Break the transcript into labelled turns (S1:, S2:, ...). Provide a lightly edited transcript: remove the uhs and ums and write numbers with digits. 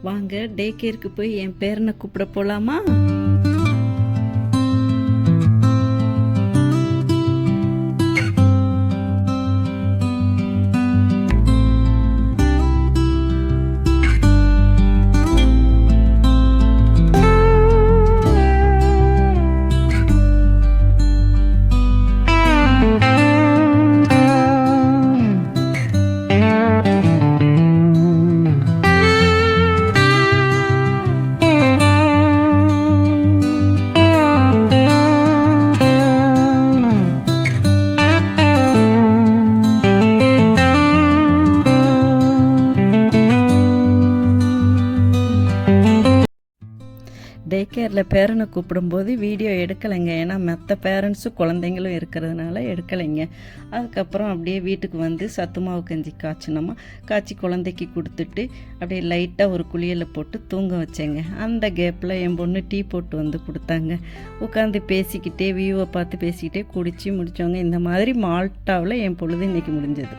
S1: வாங்க டே கேருக்கு போய் என் பேரனை கூப்பிட போகலாமா? டே கேரில் பேரனை கூப்பிடும்போது வீடியோ எடுக்கலைங்க. ஏன்னா மற்ற பேரண்ட்ஸும் குழந்தைங்களும் இருக்கிறதுனால எடுக்கலைங்க. அதுக்கப்புறம் அப்படியே வீட்டுக்கு வந்து சத்து மாவு கஞ்சி காய்ச்சி குழந்தைக்கு கொடுத்துட்டு அப்படியே லைட்டாக ஒரு குளியலில் போட்டு தூங்க வச்சேங்க. அந்த கேப்பில் என் பொண்ணு டீ போட்டு வந்து கொடுத்தாங்க. உட்காந்து பேசிக்கிட்டே வியூவை பார்த்து பேசிக்கிட்டே குடித்து முடித்தவங்க. இந்த மாதிரி மால்ட்டாவில் என் பொழுது இன்றைக்கி முடிஞ்சது.